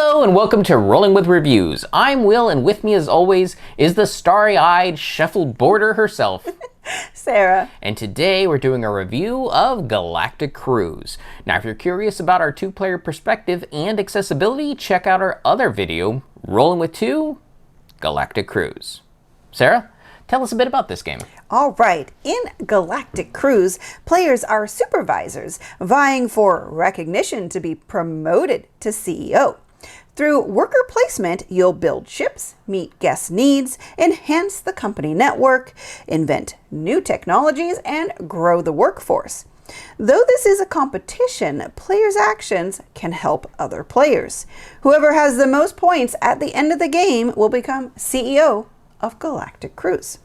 Hello and welcome to Rolling with Reviews. I'm Will, and with me as always is the starry-eyed shuffleboarder herself, Sarah. And today we're doing a review of Galactic Cruise. Now if you're curious about our two-player perspective and accessibility, check out our other video, Rolling with Two, Galactic Cruise. Sarah, tell us a bit about this game. All right. In Galactic Cruise, players are supervisors vying for recognition to be promoted to CEO. Through worker placement, you'll build ships, meet guest needs, enhance the company network, invent new technologies, and grow the workforce. Though this is a competition, players' actions can help other players. Whoever has the most points at the end of the game will become CEO of Galactic Cruise.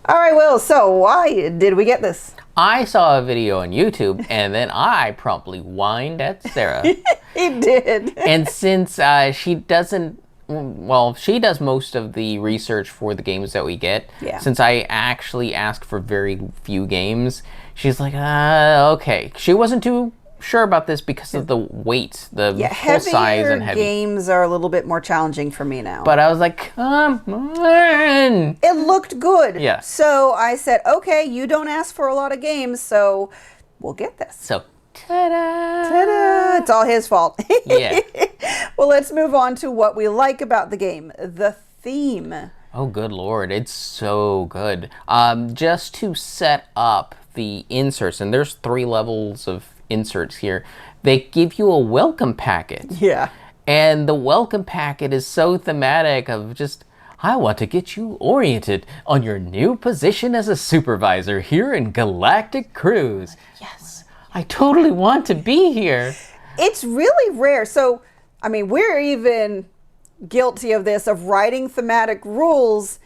All right, Will, so why did we get this? I saw a video on YouTube and then I promptly whined at Sarah. He did. And since she doesn't, well, she does most of the research for the games that we get. Yeah. Since I actually asked for very few games, she's like, okay. She wasn't too sure about this because of the weight, the full size and heavy. Games are a little bit more challenging for me now. But I was like, come on. It looked good. Yeah. So I said, okay, you don't ask for a lot of games, so we'll get this. So, ta-da. Ta-da! It's all his fault. Yeah. Well, let's move on to what we like about the game, the theme. Oh, good Lord. It's so good. Just to set up the inserts, and there's 3 levels of inserts here, they give you a welcome packet. Yeah. And the welcome packet is so thematic of just, I want to get you oriented on your new position as a supervisor here in Galactic Cruise. Yes, I totally want to be here. It's really rare. So, I mean, we're even guilty of this, of writing thematic rules,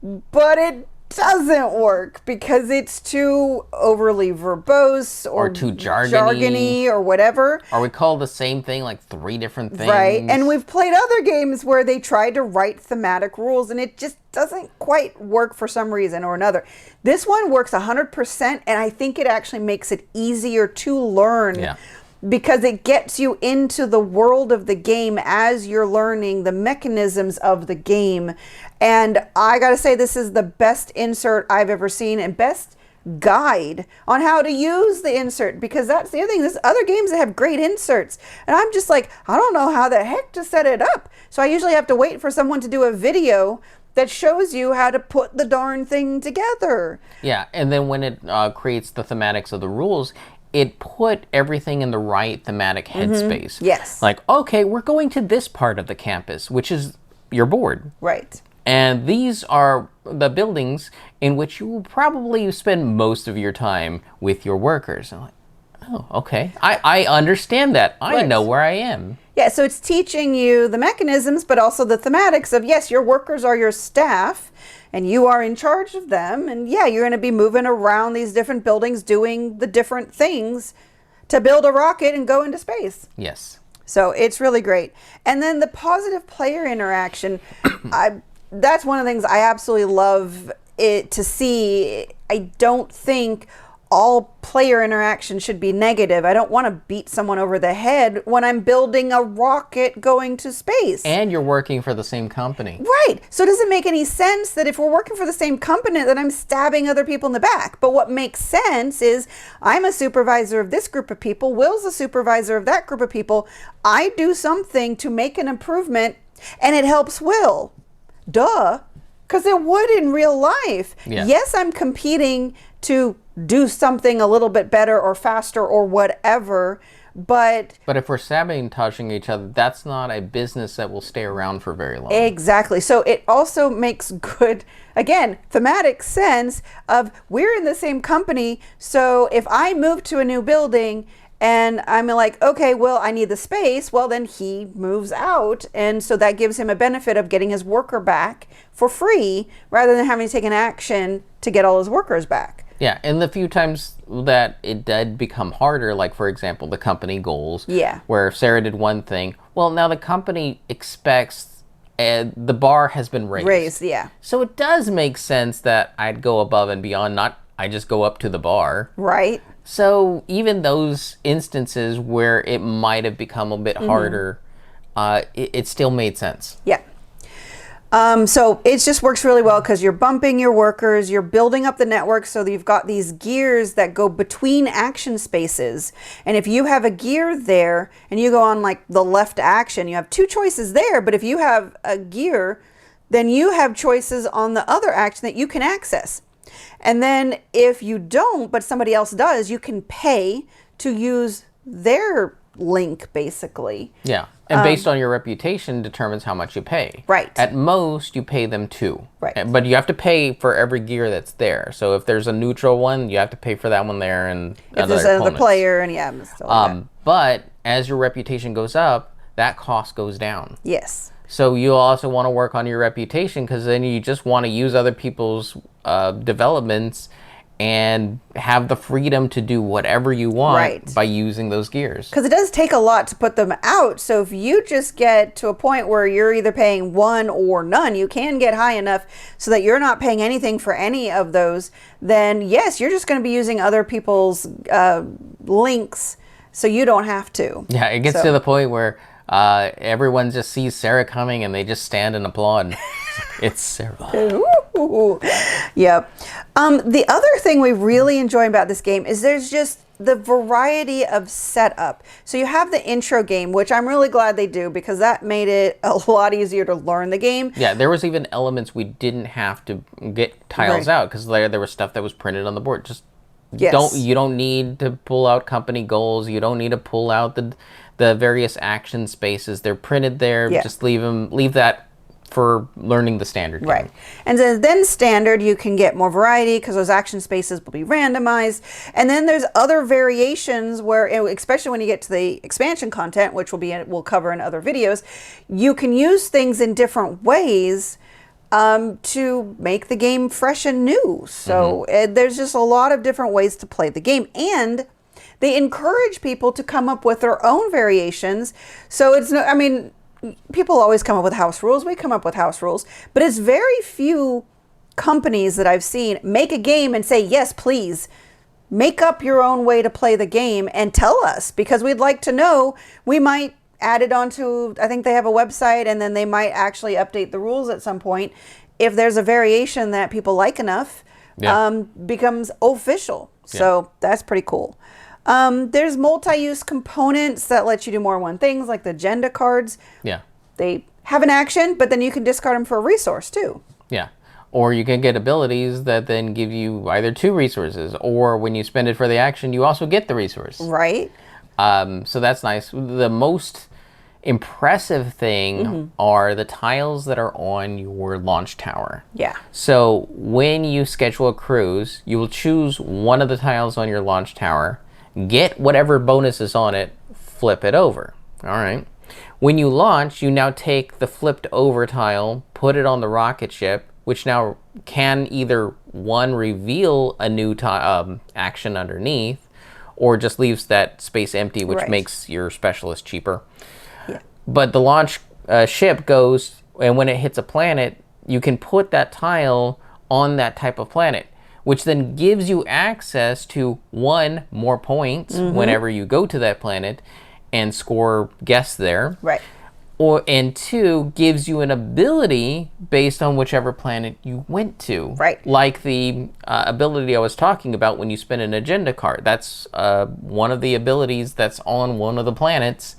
but it doesn't work because it's too overly verbose or too jargony or whatever. Or we call the same thing like 3 different things. Right. And we've played other games where they tried to write thematic rules and it just doesn't quite work for some reason or another. This one works 100%, and I think it actually makes it easier to learn. Yeah. Because it gets you into the world of the game as you're learning the mechanisms of the game. And I gotta say, this is the best insert I've ever seen and best guide on how to use the insert, because that's the other thing. There's other games that have great inserts and I'm just like, I don't know how the heck to set it up. So I usually have to wait for someone to do a video that shows you how to put the darn thing together. Yeah, and then when it creates the thematics of the rules, it put everything in the right thematic headspace. Yes. Like, okay, we're going to this part of the campus, which is your board. Right. And these are the buildings in which you will probably spend most of your time with your workers. I'm like, oh, okay. I understand that. I Right. know where I am. Yeah, so it's teaching you the mechanisms, but also the thematics of, yes, your workers are your staff, and you are in charge of them. And yeah, you're going to be moving around these different buildings, doing the different things to build a rocket and go into space. Yes. So it's really great. And then the positive player interaction, that's one of the things I absolutely love it to see. I don't think all player interaction should be negative. I don't want to beat someone over the head when I'm building a rocket going to space. And you're working for the same company. Right. So it doesn't make any sense that if we're working for the same company that I'm stabbing other people in the back. But what makes sense is I'm a supervisor of this group of people. Will's a supervisor of that group of people. I do something to make an improvement and it helps Will. Duh. Because it would in real life. Yeah. Yes, I'm competing to do something a little bit better or faster or whatever, but if we're sabotaging each other, that's not a business that will stay around for very long. Exactly. So it also makes good, again, thematic sense of we're in the same company. So if I move to a new building and I'm like, okay, well, I need the space, well, then he moves out. And so that gives him a benefit of getting his worker back for free rather than having to take an action to get all his workers back. Yeah, and the few times that it did become harder, like, for example, the company goals, Yeah. where if Sarah did one thing, well, now the company expects the bar has been raised. Yeah. So it does make sense that I'd go above and beyond, not I just go up to the bar. Right. So even those instances where it might have become a bit harder, it still made sense. Yeah. So it just works really well because you're bumping your workers, you're building up the network so that you've got these gears that go between action spaces. And if you have a gear there and you go on like the left action, you have two choices there. But if you have a gear, then you have choices on the other action that you can access. And then if you don't, but somebody else does, you can pay to use their link basically. Yeah. And based on your reputation determines how much you pay. Right. At most, you pay them 2. Right. But you have to pay for every gear that's there. So if there's a neutral one, you have to pay for that one there and if there's another player and but as your reputation goes up, that cost goes down. Yes. So you also want to work on your reputation because then you just want to use other people's developments and have the freedom to do whatever you want by using those gears. Because it does take a lot to put them out. So if you just get to a point where you're either paying 1 or none, you can get high enough so that you're not paying anything for any of those, then yes, you're just going to be using other people's links so you don't have to. Yeah, it gets to the point where everyone just sees Sarah coming and they just stand and applaud. It's Sarah. Ooh. Yep. The other thing we really enjoy about this game is there's just the variety of setup. So you have the intro game, which I'm really glad they do because that made it a lot easier to learn the game. Yeah, there was even elements we didn't have to get tiles out because there was stuff that was printed on the board. Just you don't need to pull out company goals. You don't need to pull out the various action spaces. They're printed there. Yeah. Just leave that for learning the standard game. Right. And then standard, you can get more variety because those action spaces will be randomized. And then there's other variations where, especially when you get to the expansion content, which we'll cover in other videos, you can use things in different ways to make the game fresh and new. So there's just a lot of different ways to play the game. And they encourage people to come up with their own variations. So it's no, I mean, people always come up with house rules. We come up with house rules, but it's very few companies that I've seen make a game and say, yes, please make up your own way to play the game and tell us, because we'd like to know. We might add it onto, I think they have a website, and then they might actually update the rules at some point. If there's a variation that people like enough, becomes official. So that's pretty cool. There's multi-use components that let you do more than one things, like the agenda cards. Yeah. They have an action, but then you can discard them for a resource too. Yeah. Or you can get abilities that then give you either 2 resources, or when you spend it for the action, you also get the resource. Right. So that's nice. The most impressive thing are the tiles that are on your launch tower. Yeah. So when you schedule a cruise, you will choose one of the tiles on your launch tower, get whatever bonus is on it, flip it over. All right. When you launch, you now take the flipped over tile, put it on the rocket ship, which now can either reveal a new action underneath, or just leaves that space empty, which makes your specialist cheaper. Yeah. But the launch ship goes, and when it hits a planet, you can put that tile on that type of planet, which then gives you access to 1, more points whenever you go to that planet and score guests there. Right. And 2, gives you an ability based on whichever planet you went to. Right. Like the ability I was talking about when you spend an agenda card. That's one of the abilities that's on one of the planets.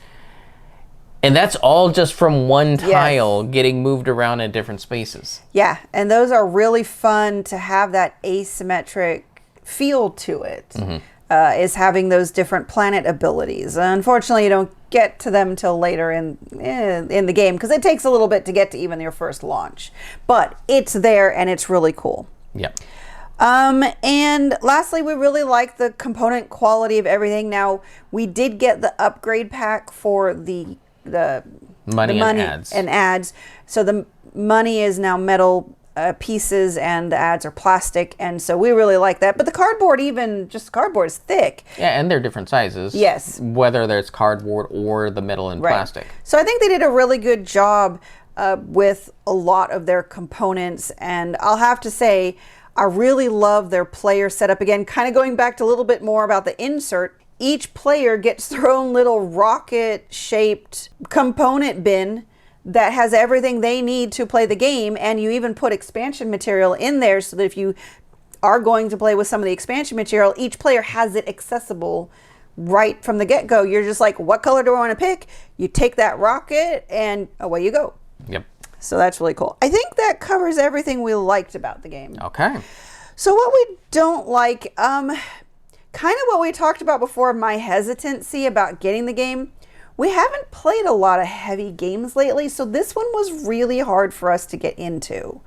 And that's all just from one tile getting moved around in different spaces. Yeah, and those are really fun to have that asymmetric feel to it, is having those different planet abilities. Unfortunately, you don't get to them till later in the game because it takes a little bit to get to even your first launch. But it's there and it's really cool. Yep. And lastly, we really like the component quality of everything. Now, we did get the upgrade pack for the money and ads. So the money is now metal pieces and the ads are plastic, and so we really like that. But the cardboard, cardboard is thick. Yeah, and they're different sizes. Yes. Whether there's cardboard or the metal and plastic. So I think they did a really good job with a lot of their components, and I'll have to say I really love their player setup. Again, kind of going back to a little bit more about the insert. each player gets their own little rocket-shaped component bin that has everything they need to play the game, and you even put expansion material in there so that if you are going to play with some of the expansion material, each player has it accessible right from the get-go. You're just like, what color do I want to pick? You take that rocket and away you go. Yep. So that's really cool. I think that covers everything we liked about the game. Okay. So what we don't like, kind of what we talked about before, my hesitancy about getting the game. We haven't played a lot of heavy games lately, so this one was really hard for us to get into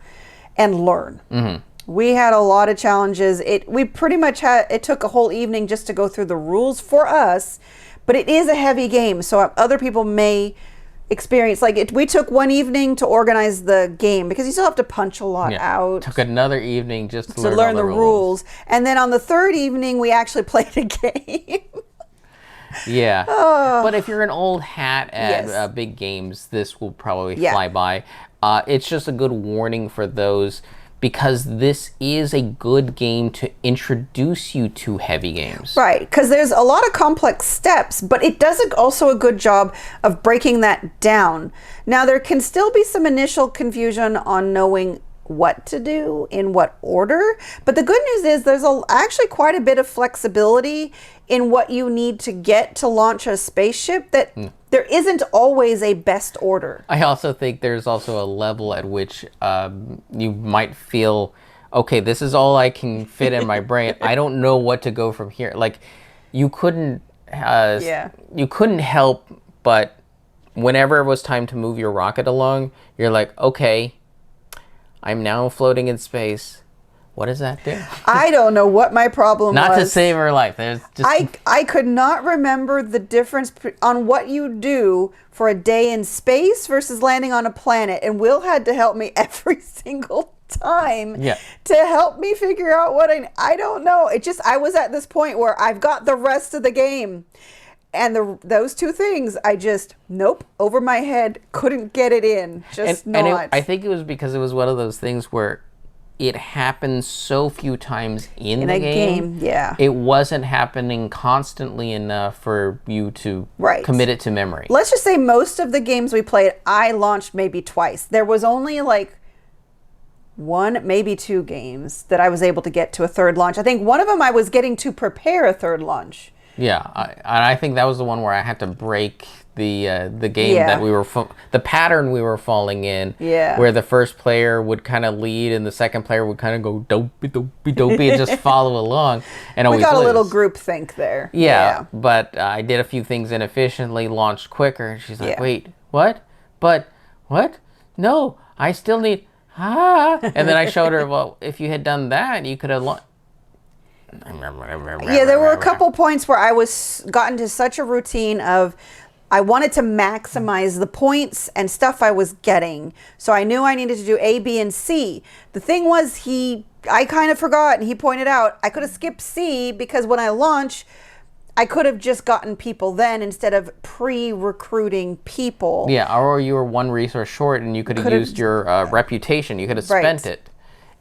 and learn. Mm-hmm. We had a lot of challenges. We pretty much it took a whole evening just to go through the rules for us, but it is a heavy game, so other people may experience, we took one evening to organize the game because you still have to punch a lot out. Took another evening just to learn the rules. And then on the third evening, we actually played a game. Yeah. But if you're an old hat at Yes. big games, this will probably Yeah. fly by. It's just a good warning for those, because this is a good game to introduce you to heavy games. Right, because there's a lot of complex steps, but it does also a good job of breaking that down. Now, there can still be some initial confusion on knowing what to do in what order, but the good news is there's actually quite a bit of flexibility in what you need to get to launch a spaceship, that there isn't always a best order. I also think there's also a level at which you might feel, okay, this is all I can fit in my brain. I don't know what to go from here. Like, you couldn't help but whenever it was time to move your rocket along, you're like, okay, I'm now floating in space. What does that do? I don't know what my problem was. Not to save her life. There's just... I could not remember the difference on what you do for a day in space versus landing on a planet. And Will had to help me every single time to help me figure out what I don't know. I was at this point where I've got the rest of the game. And those two things, I just, over my head, couldn't get it in. I think it was because it was one of those things where it happened so few times in the game. Yeah. It wasn't happening constantly enough for you to commit it to memory. Let's just say most of the games we played, I launched maybe twice. There was only one, maybe two games that I was able to get to a third launch. I think one of them I was getting to prepare a third launch. Yeah, I think that was the one where I had to break the game that we were the pattern we were falling in. Yeah. Where the first player would kind of lead and the second player would kind of go dopey dopey dopey and just follow along and always We got lose. a little group think there. Yeah. But I did a few things inefficiently, launched quicker, and she's like, "Wait, what? But what? No, I still need And then I showed her, well, if you had done that, you could have launched. Yeah, there were a couple points where I was gotten to such a routine of I wanted to maximize the points and stuff I was getting. So I knew I needed to do A, B, and C. The thing was I kind of forgot, and he pointed out I could have skipped C because when I launch, I could have just gotten people then instead of pre-recruiting people. Yeah, or you were one resource short and you could have used your reputation. You could have spent it.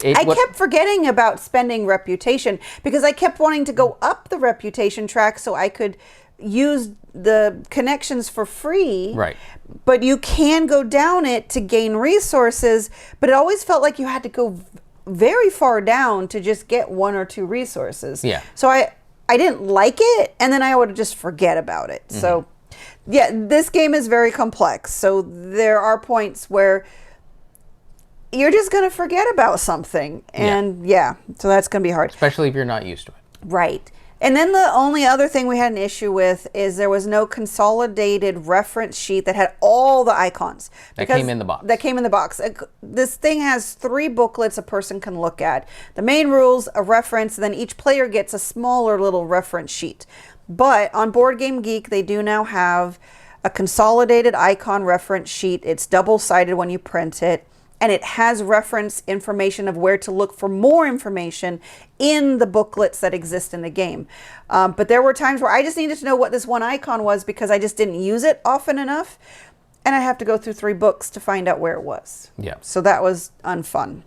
I kept forgetting about spending reputation because I kept wanting to go up the reputation track so I could use the connections for free. Right. But you can go down it to gain resources, but it always felt like you had to go very far down to just get one or two resources. Yeah. So I didn't like it, and then I would just forget about it. Mm-hmm. So, yeah, this game is very complex. So there are points where you're just going to forget about something. And so that's going to be hard. Especially if you're not used to it. Right. And then the only other thing we had an issue with is there was no consolidated reference sheet that had all the icons. That came in the box. That came in the box. This thing has 3 booklets a person can look at. The main rules, a reference, then each player gets a smaller little reference sheet. But on Board Game Geek, they do now have a consolidated icon reference sheet. It's double-sided when you print it. And it has reference information of where to look for more information in the booklets that exist in the game. But there were times where I just needed to know what this one icon was because I just didn't use it often enough. And I have to go through 3 books to find out where it was. Yeah. So that was unfun.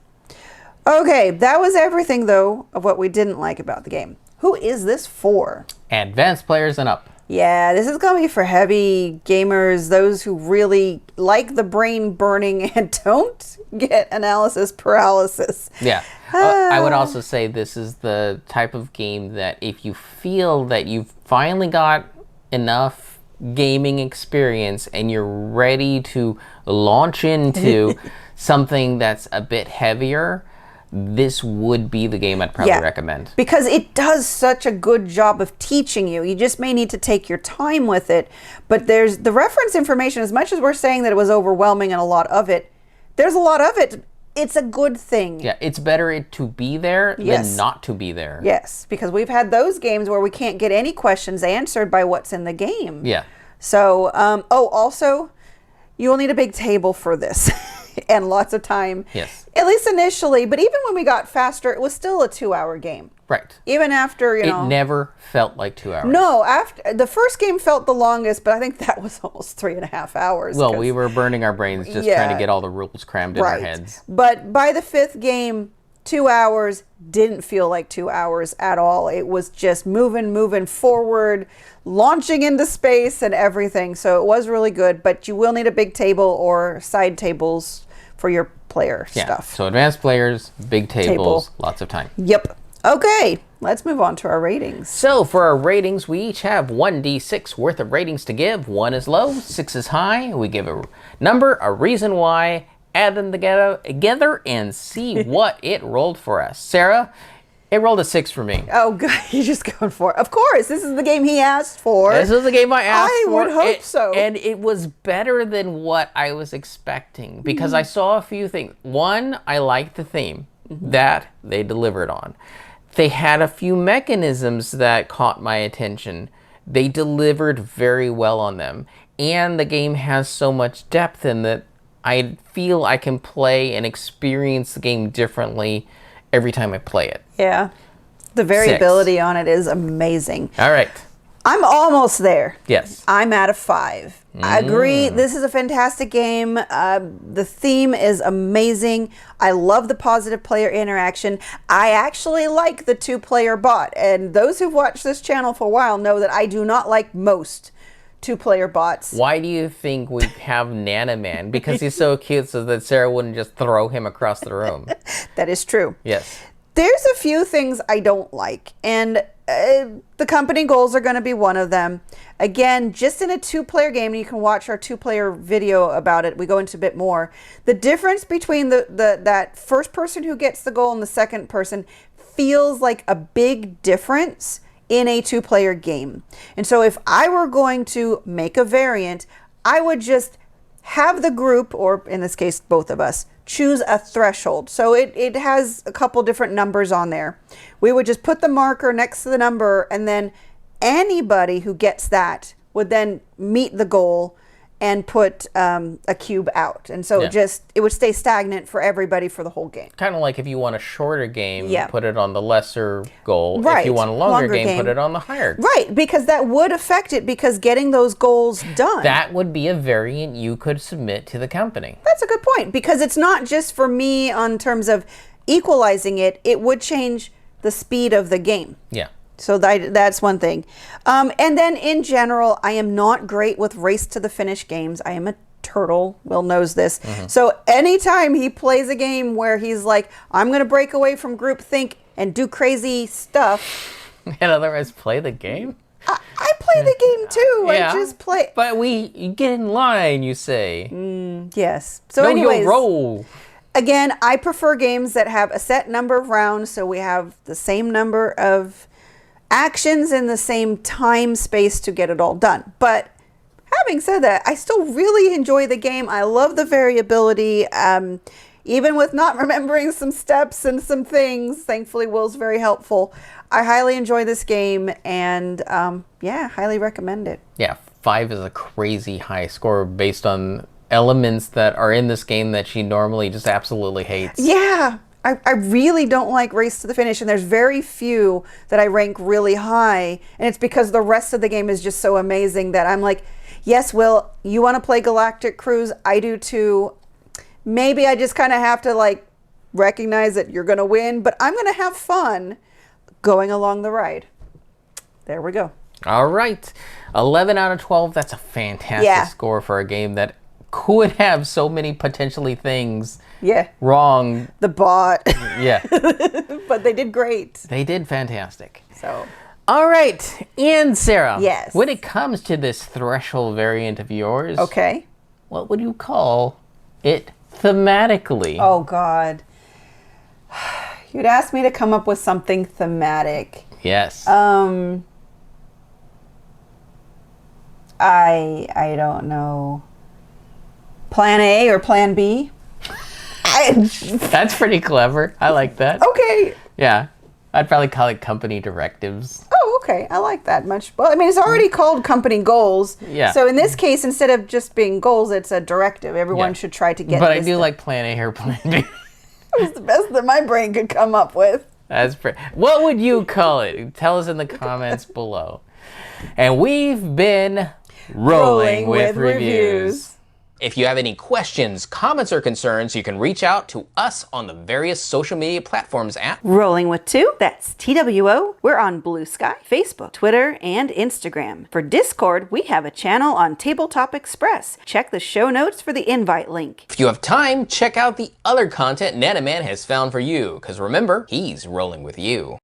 Okay, that was everything, though, of what we didn't like about the game. Who is this for? Advanced players and up. Yeah, this is going to be for heavy gamers, those who really like the brain burning and don't get analysis paralysis. Yeah. I would also say this is the type of game that if you feel that you've finally got enough gaming experience and you're ready to launch into something that's a bit heavier, this would be the game I'd probably recommend. Because it does such a good job of teaching you. You just may need to take your time with it. But there's the reference information, as much as we're saying that it was overwhelming and a lot of it, there's a lot of it. It's a good thing. Yeah, it's better to be there than not to be there. Yes, because we've had those games where we can't get any questions answered by what's in the game. Yeah. So, also, you will need a big table for this. And lots of time. Yes. At least initially, but even when we got faster, it was still a 2-hour game. Right. Even after, It never felt like 2 hours. No, after the first game felt the longest, but I think that was almost 3.5 hours. Well, we were burning our brains just trying to get all the rules crammed in our heads. But by the 5th game, 2 hours didn't feel like 2 hours at all. It was just moving forward, launching into space and everything. So it was really good, but you will need a big table or side tables for your player stuff. So advanced players, big tables, lots of time. Yep. Okay, let's move on to our ratings. So for our ratings, we each have 1d6 worth of ratings to give. 1 is low, 6 is high. We give a number, a reason why, add them together and see what it rolled for us. Sarah, it rolled a 6 for me. Oh, God, you're just going for it. Of course, this is the game he asked for. This is the game I asked for. I would hope so. And it was better than what I was expecting because I saw a few things. One, I liked the theme that they delivered on. They had a few mechanisms that caught my attention. They delivered very well on them. And the game has so much depth in that I feel I can play and experience the game differently every time I play it. Yeah. The variability on it is amazing. All right. I'm almost there. Yes. I'm at a 5. I agree. This is a fantastic game. The theme is amazing. I love the positive player interaction. I actually like the 2-player bot. And those who've watched this channel for a while know that I do not like most 2-player bots. Why do you think we have Nanaman? Because he's so cute so that Sarah wouldn't just throw him across the room. That is true. Yes. There's a few things I don't like, and the company goals are going to be one of them. Again, just in a 2-player game, and you can watch our 2-player video about it. We go into a bit more. The difference between that first person who gets the goal and the second person feels like a big difference in a 2-player game. And so if I were going to make a variant, I would just have the group, or in this case, both of us, choose a threshold. So it has a couple different numbers on there. We would just put the marker next to the number, and then anybody who gets that would then meet the goal and put a cube out. And so it would stay stagnant for everybody for the whole game. Kind of like if you want a shorter game, Yeah. put it on the lesser goal. Right. If you want a longer game, put it on the higher. Right, because that would affect it, because getting those goals done. That would be a variant you could submit to the company. That's a good point, because it's not just for me on terms of equalizing it. It would change the speed of the game. Yeah. So that's one thing. And then in general, I am not great with race to the finish games. I am a turtle. Will knows this. So anytime he plays a game where he's like, I'm going to break away from groupthink and do crazy stuff. In other words, play the game? I play the game too. Yeah. I just play. But you get in line, you say. Yes. So No, anyways. you'll roll. Again, I prefer games that have a set number of rounds, so we have the same number of actions in the same time space to get it all done. But having said that, I still really enjoy the game. I love the variability. Even with not remembering some steps and some things, thankfully Will's very helpful. I highly enjoy this game, and highly recommend it. Yeah, 5 is a crazy high score based on elements that are in this game that she normally just absolutely hates. Yeah. I really don't like race to the finish, and there's very few that I rank really high, and it's because the rest of the game is just so amazing that I'm like, yes, Will, you want to play Galactic Cruise? I do too. Maybe I just kind of have to like recognize that you're going to win, but I'm going to have fun going along the ride. there we go. All right. 11 out of 12. That's a fantastic score for a game that could have so many potentially things wrong. The bot. Yeah. But they did great. They did fantastic. So. All right. And Sarah. Yes. When it comes to this threshold variant of yours. Okay. What would you call it thematically? Oh, God. You'd ask me to come up with something thematic. Yes. I don't know. Plan A or Plan B? That's pretty clever. I like that. Okay. Yeah. I'd probably call it company directives. Oh, okay. I like that much. Well, I mean, it's already called company goals. Yeah. So in this case, instead of just being goals, it's a directive. Everyone should try to get. But I do like Plan A or Plan B. It was the best that my brain could come up with. That's pretty. What would you call it? Tell us in the comments below. And we've been rolling with reviews. If you have any questions, comments, or concerns, you can reach out to us on the various social media platforms at Rolling with Two. That's TWO. We're on Blue Sky, Facebook, Twitter, and Instagram. For Discord, we have a channel on Tabletop Express. Check the show notes for the invite link. If you have time, check out the other content Nanaman has found for you, because remember, he's rolling with you.